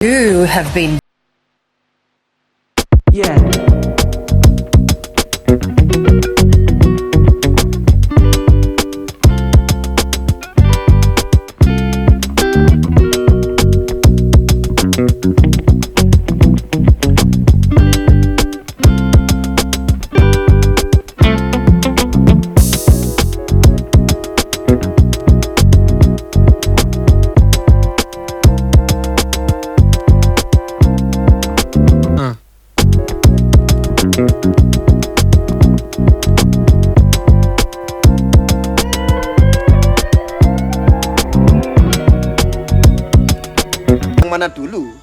You have been. Yeah. Mana dulu?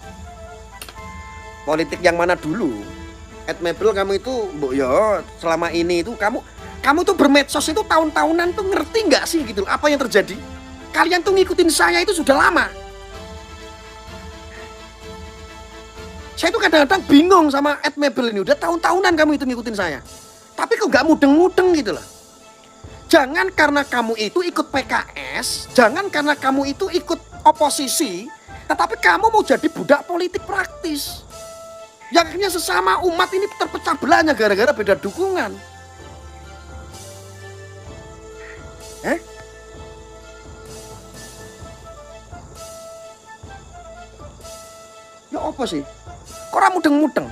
Politik yang mana dulu? Admable kamu itu, mbok yo, selama ini itu kamu tuh bermedsos itu tahun-tahunan tuh ngerti nggak sih gitu apa yang terjadi? Kalian tuh ngikutin saya itu sudah lama. Saya tuh kadang-kadang bingung sama Admable ini, udah tahun-tahunan kamu itu ngikutin saya. Tapi kok nggak mudeng-mudeng gitu loh. Jangan karena kamu itu ikut PKS, jangan karena kamu itu ikut oposisi, tetapi kamu mau jadi budak politik praktis. Yang akhirnya sesama umat ini terpecah belahnya gara-gara beda dukungan. Ya apa sih? Kok ora mudeng-mudeng?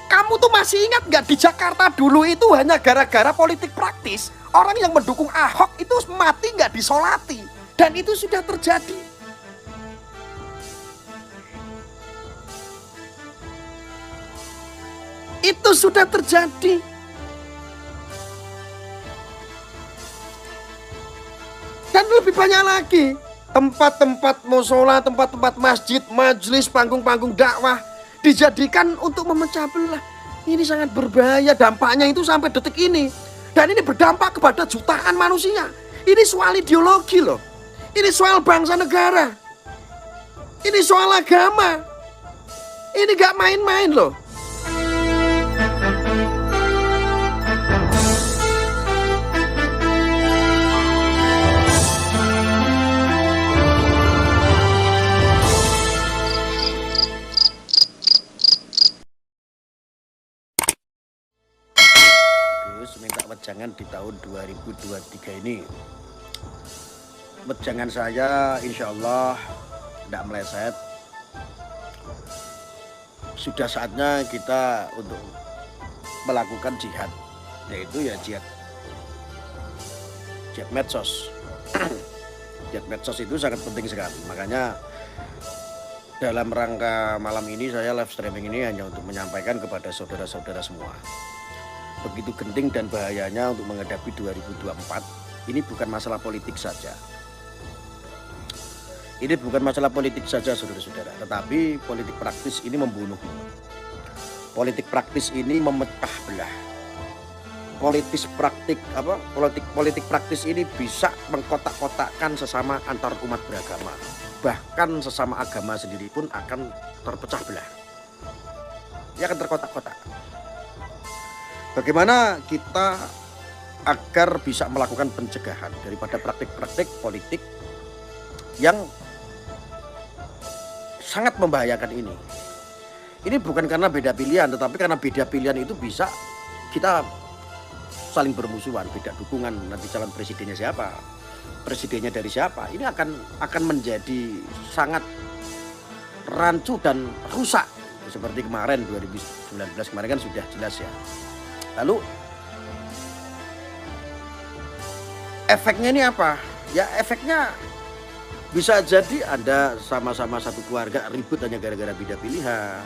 Kamu tuh masih ingat nggak di Jakarta dulu itu hanya gara-gara politik praktis, orang yang mendukung Ahok itu mati nggak disolati. Dan itu sudah terjadi. Itu sudah terjadi. Dan lebih banyak lagi. Tempat-tempat musola, tempat-tempat masjid, majelis, panggung-panggung dakwah dijadikan untuk memecah belah. Ini sangat berbahaya, dampaknya itu sampai detik ini. Dan ini berdampak kepada jutaan manusia. Ini soal ideologi loh. Ini soal bangsa negara. Ini soal agama. Ini gak main-main loh. Minta wejangan di tahun 2023 ini. Wejangan saya insya Allah tidak meleset. Sudah saatnya kita untuk melakukan jihad, yaitu ya jihad medsos. Jihad medsos itu sangat penting sekali. Makanya dalam rangka malam ini saya live streaming ini hanya untuk menyampaikan kepada saudara-saudara semua. Begitu genting dan bahayanya untuk menghadapi 2024. Ini bukan masalah politik saja. Ini bukan masalah politik saja saudara-saudara, tetapi politik praktis ini membunuh. Politik praktis ini memecah belah. Politik praktis ini bisa mengkotak-kotakkan sesama antar umat beragama. Bahkan sesama agama sendiri pun akan terpecah belah. Ia akan terkotak-kotak. Bagaimana kita agar bisa melakukan pencegahan daripada praktik-praktik politik yang sangat membahayakan ini. Ini bukan karena beda pilihan, tetapi karena beda pilihan itu bisa kita saling bermusuhan, beda dukungan, nanti calon presidennya siapa, presidennya dari siapa. Ini akan menjadi sangat rancu dan rusak. Seperti kemarin 2019 kemarin kan sudah jelas ya. Lalu efeknya ini apa? Ya efeknya bisa jadi Anda sama-sama satu keluarga ribut hanya gara-gara beda pilihan.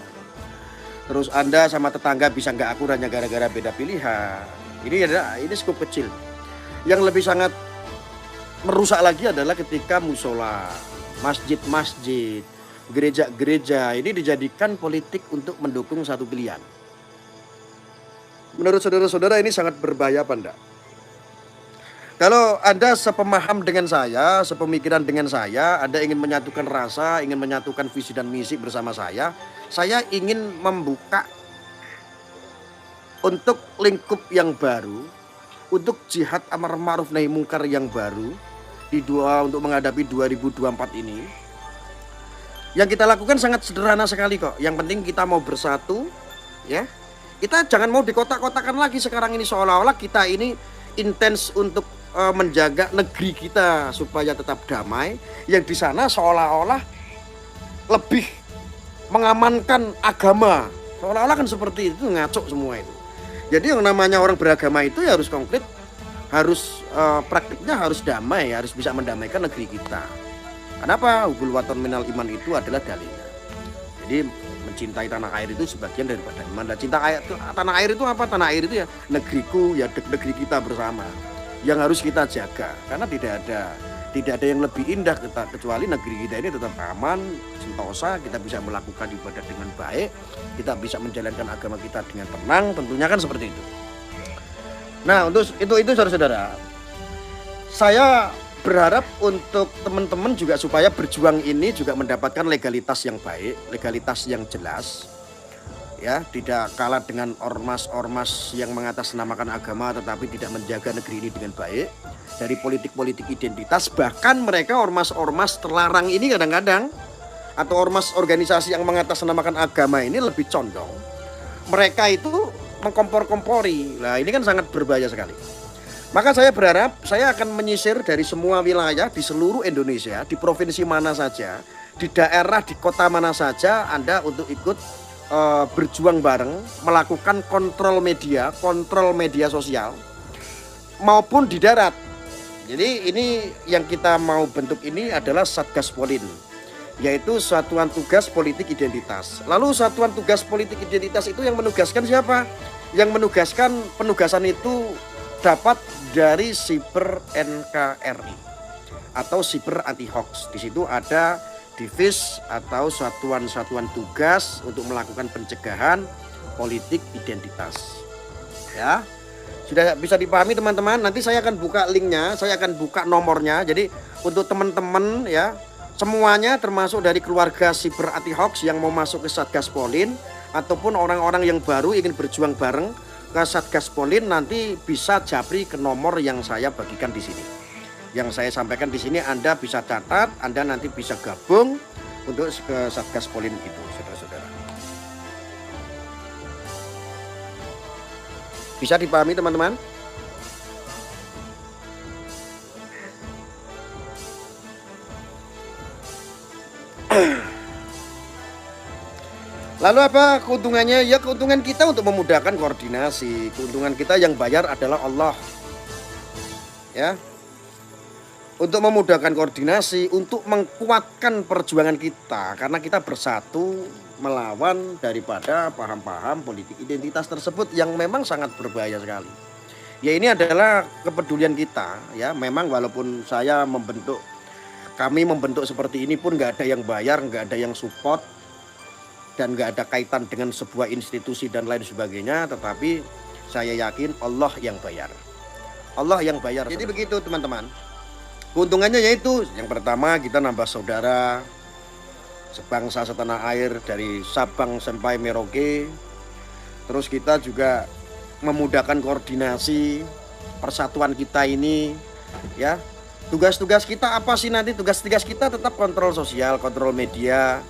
Terus Anda sama tetangga bisa nggak akur hanya gara-gara beda pilihan. Ini skop kecil. Yang lebih sangat merusak lagi adalah ketika musola, masjid-masjid, gereja-gereja ini dijadikan politik untuk mendukung satu pilihan. Menurut saudara-saudara ini sangat berbahaya apa enggak? Kalau Anda sepemaham dengan saya, sepemikiran dengan saya, Anda ingin menyatukan rasa, ingin menyatukan visi dan misi bersama saya ingin membuka untuk lingkup yang baru, untuk jihad amar ma'ruf nahi mungkar yang baru untuk menghadapi 2024 ini. Yang kita lakukan sangat sederhana sekali kok. Yang penting kita mau bersatu, ya. Kita jangan mau dikotak-kotakan lagi sekarang ini, seolah-olah kita ini intens untuk menjaga negeri kita supaya tetap damai. Yang di sana seolah-olah lebih mengamankan agama. Seolah-olah kan seperti itu, ngaco semua itu. Jadi yang namanya orang beragama itu ya harus konkret, harus praktiknya harus damai, harus bisa mendamaikan negeri kita. Kenapa? Hubul waton minal iman itu adalah dalilnya. Jadi mencintai tanah air itu sebagian daripada iman. Dan cinta tanah air itu apa? Tanah air itu ya negeriku, ya negeri kita bersama yang harus kita jaga. Karena tidak ada yang lebih indah kecuali negeri kita ini tetap aman, sentosa, kita bisa melakukan ibadah dengan baik, kita bisa menjalankan agama kita dengan tenang, tentunya kan seperti itu. Nah, untuk itu saudara-saudara, saya berharap untuk teman-teman juga supaya berjuang ini juga mendapatkan legalitas yang baik, legalitas yang jelas, ya, tidak kalah dengan ormas-ormas yang mengatasnamakan agama tetapi tidak menjaga negeri ini dengan baik, dari politik-politik identitas, bahkan mereka ormas-ormas terlarang ini kadang-kadang, atau ormas organisasi yang mengatasnamakan agama ini lebih condong mereka itu mengkompor-kompori. Nah, ini kan sangat berbahaya sekali. Maka saya berharap saya akan menyisir dari semua wilayah di seluruh Indonesia, di provinsi mana saja, di daerah, di kota mana saja, Anda untuk ikut berjuang bareng, melakukan kontrol media sosial, maupun di darat. Jadi ini yang kita mau bentuk ini adalah Satgas Polin, yaitu Satuan Tugas Politik Identitas. Lalu Satuan Tugas Politik Identitas itu yang menugaskan siapa? Yang menugaskan, penugasan itu dapat dari Siber NKRI atau Siber Anti Hoax. Di situ ada divis atau satuan-satuan tugas untuk melakukan pencegahan politik identitas. Ya, sudah bisa dipahami teman-teman. Nanti saya akan buka linknya, saya akan buka nomornya. Jadi untuk teman-teman ya, semuanya termasuk dari keluarga Siber Anti Hoax yang mau masuk ke Satgas Polin ataupun orang-orang yang baru ingin berjuang bareng ke Satgas Polin, nanti bisa japri ke nomor yang saya bagikan di sini. Yang saya sampaikan di sini Anda bisa catat, Anda nanti bisa gabung untuk ke Satgas Polin itu, saudara-saudara. Bisa dipahami teman-teman? Lalu apa keuntungannya? Ya keuntungan kita untuk memudahkan koordinasi. Keuntungan kita yang bayar adalah Allah. Ya. Untuk memudahkan koordinasi, untuk menguatkan perjuangan kita. Karena kita bersatu melawan daripada paham-paham politik identitas tersebut yang memang sangat berbahaya sekali. Ya ini adalah kepedulian kita. Ya memang walaupun kami membentuk seperti ini pun nggak ada yang bayar, nggak ada yang support, dan nggak ada kaitan dengan sebuah institusi dan lain sebagainya, tetapi saya yakin Allah yang bayar. Allah yang bayar. Jadi begitu teman-teman. Keuntungannya yaitu yang pertama kita nambah saudara sebangsa setanah air dari Sabang sampai Merauke. Terus kita juga memudahkan koordinasi persatuan kita ini, ya. Tugas-tugas kita apa sih nanti? Tugas-tugas kita tetap kontrol sosial, kontrol media,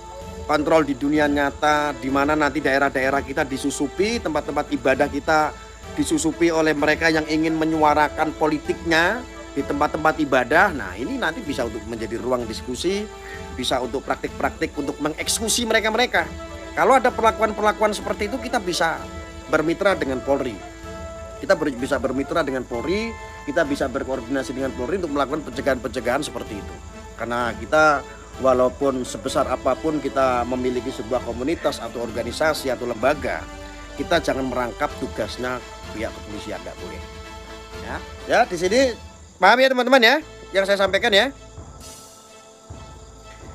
kontrol di dunia nyata, di mana nanti daerah-daerah kita disusupi, tempat-tempat ibadah kita disusupi oleh mereka yang ingin menyuarakan politiknya di tempat-tempat ibadah. Nah ini nanti bisa untuk menjadi ruang diskusi, bisa untuk praktik-praktik untuk mengeksekusi mereka-mereka. Kalau ada perlakuan-perlakuan seperti itu, kita bisa bermitra dengan Polri. Kita bisa bermitra dengan Polri, kita bisa berkoordinasi dengan Polri untuk melakukan pencegahan-pencegahan seperti itu. Karena kita walaupun sebesar apapun kita memiliki sebuah komunitas atau organisasi atau lembaga, kita jangan merangkap tugasnya pihak kepolisian, nggak boleh. Ya di sini paham ya teman-teman ya, yang saya sampaikan ya.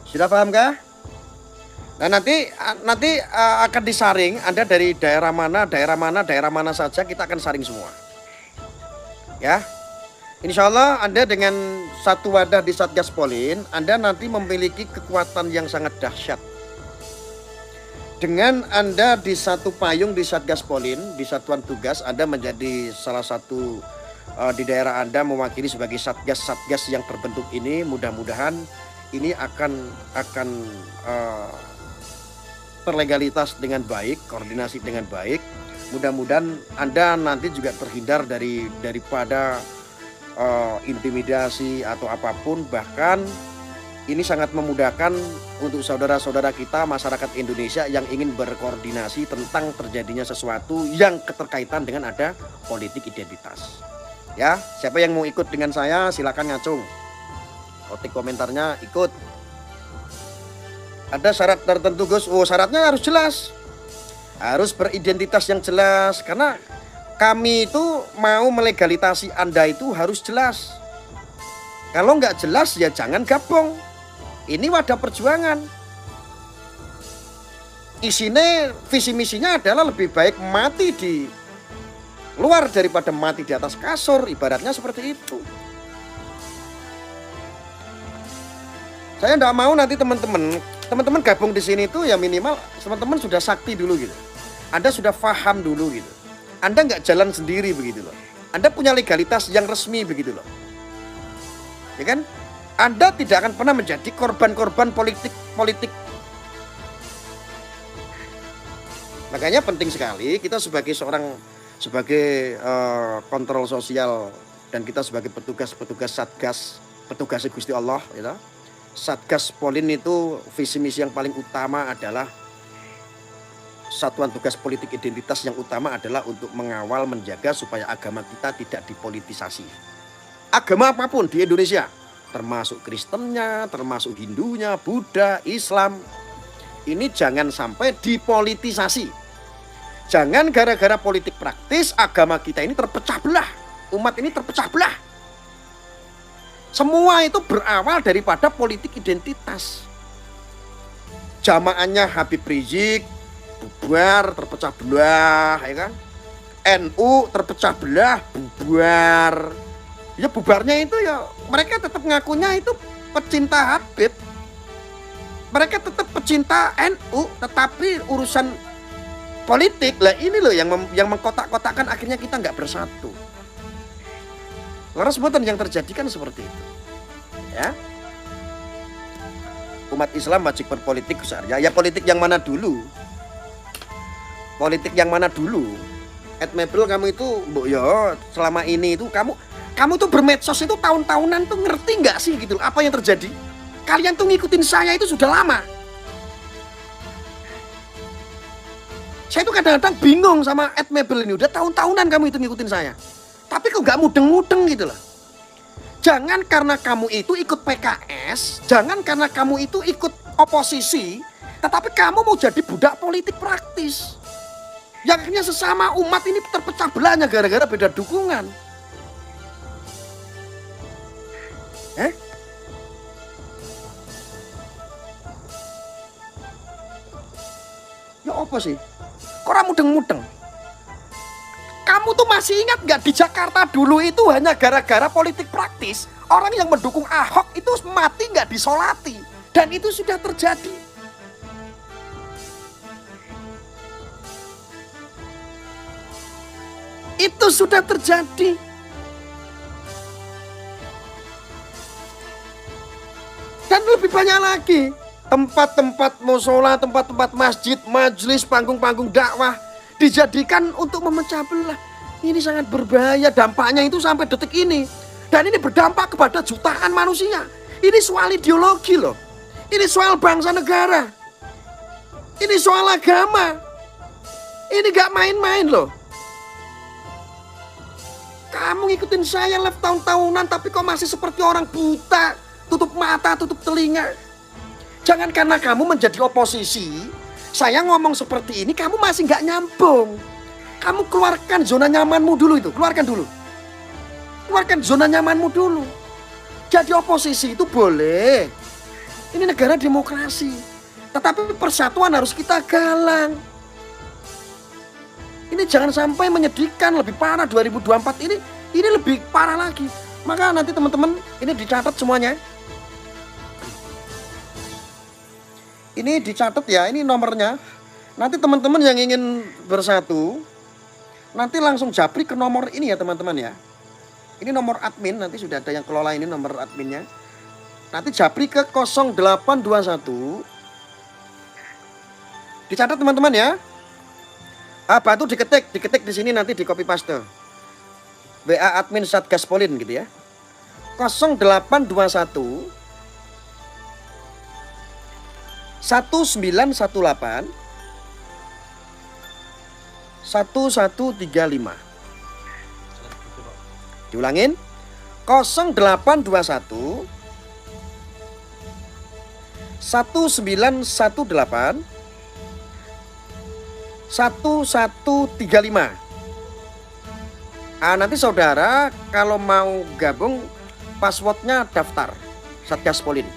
Sudah paham kah? Nah nanti akan disaring, Anda dari daerah mana saja kita akan saring semua. Ya. Insya Allah Anda dengan satu wadah di Satgas Polin, Anda nanti memiliki kekuatan yang sangat dahsyat. Dengan Anda di satu payung di Satgas Polin, di satuan tugas, Anda menjadi salah satu di daerah Anda mewakili sebagai satgas-satgas yang terbentuk ini. Mudah-mudahan ini akan terlegalitas dengan baik, koordinasi dengan baik. Mudah-mudahan Anda nanti juga terhindar daripada intimidasi atau apapun. Bahkan ini sangat memudahkan untuk saudara-saudara kita masyarakat Indonesia yang ingin berkoordinasi tentang terjadinya sesuatu yang keterkaitan dengan ada politik identitas. Ya, siapa yang mau ikut dengan saya silakan ngacung. Ketik komentarnya ikut. Ada syarat tertentu Gus. Oh, syaratnya harus jelas. Harus beridentitas yang jelas, karena kami itu mau melegalitasi Anda itu harus jelas. Kalau nggak jelas ya jangan gabung. Ini wadah perjuangan. Isinya, visi misinya adalah lebih baik mati di luar daripada mati di atas kasur, ibaratnya seperti itu. Saya nggak mau nanti teman-teman gabung di sini tuh ya minimal teman-teman sudah sakti dulu gitu. Anda sudah paham dulu gitu. Anda nggak jalan sendiri begitu loh. Anda punya legalitas yang resmi begitu loh. Ya kan? Anda tidak akan pernah menjadi korban-korban politik. Makanya penting sekali kita sebagai kontrol sosial dan kita sebagai petugas Satgas, petugas Gusti Allah, ya. Satgas Polin itu visi misi yang paling utama adalah satuan tugas politik identitas yang utama adalah untuk mengawal, menjaga supaya agama kita tidak dipolitisasi. Agama apapun di Indonesia, termasuk Kristennya, termasuk Hindunya, Buddha, Islam, ini jangan sampai dipolitisasi. Jangan gara-gara politik praktis agama kita ini terpecah belah, umat ini terpecah belah. Semua itu berawal daripada politik identitas. Jamaahnya Habib Rizik bubar, terpecah belah, ya kan? NU terpecah belah, bubar. Ya bubarnya itu ya mereka tetap ngakunya itu pecinta Habib. Mereka tetap pecinta NU, tetapi urusan politik lah ini loh yang mengkotak-kotakan akhirnya kita nggak bersatu. Karena sebutan yang terjadi kan seperti itu, ya. Umat Islam wajib berpolitik besarnya. Ya politik yang mana dulu? Politik yang mana dulu? Admebel kamu itu, Mbok yo, selama ini itu kamu tuh bermedsos itu tahun-tahunan tuh ngerti nggak sih gitu? Apa yang terjadi? Kalian tuh ngikutin saya itu sudah lama. Saya tuh kadang-kadang bingung sama Admebel ini. Udah tahun-tahunan kamu itu ngikutin saya. Tapi kok gak mudeng-mudeng gitu loh. Jangan karena kamu itu ikut PKS, jangan karena kamu itu ikut oposisi, tetapi kamu mau jadi budak politik praktis. Yang akhirnya sesama umat ini terpecah belahnya gara-gara beda dukungan. Ya apa sih? Kok ora mudeng-mudeng? Kamu tuh masih ingat gak di Jakarta dulu itu hanya gara-gara politik praktis. Orang yang mendukung Ahok itu mati gak disolati. Dan itu sudah terjadi. Itu sudah terjadi. Dan lebih banyak lagi. Tempat-tempat musola, tempat-tempat masjid, majelis, panggung-panggung dakwah dijadikan untuk memecah belah. Ini sangat berbahaya, dampaknya itu sampai detik ini. Dan ini berdampak kepada jutaan manusia. Ini soal ideologi loh. Ini soal bangsa negara. Ini soal agama. Ini gak main-main loh. Kamu ngikutin saya live tahun-tahunan tapi kok masih seperti orang buta. Tutup mata, tutup telinga. Jangan karena kamu menjadi oposisi, saya ngomong seperti ini, kamu masih nggak nyambung. Kamu keluarkan zona nyamanmu dulu itu, keluarkan dulu. Keluarkan zona nyamanmu dulu. Jadi oposisi itu boleh. Ini negara demokrasi. Tetapi persatuan harus kita galang. Ini jangan sampai menyedihkan, lebih parah 2024 ini lebih parah lagi. Maka nanti teman-teman ini dicatat semuanya. Ini dicatat ya, ini nomornya. Nanti teman-teman yang ingin bersatu, nanti langsung japri ke nomor ini ya teman-teman ya. Ini nomor admin, nanti sudah ada yang kelola ini nomor adminnya. Nanti japri ke 0821. Dicatat teman-teman ya. Batu diketik di sini, nanti di copy paste. WA admin Satgas Polin gitu ya. 0821 1918 1135. Diulangin. 0821 1918 1135. Nanti saudara kalau mau gabung, passwordnya daftar Satgas Polin.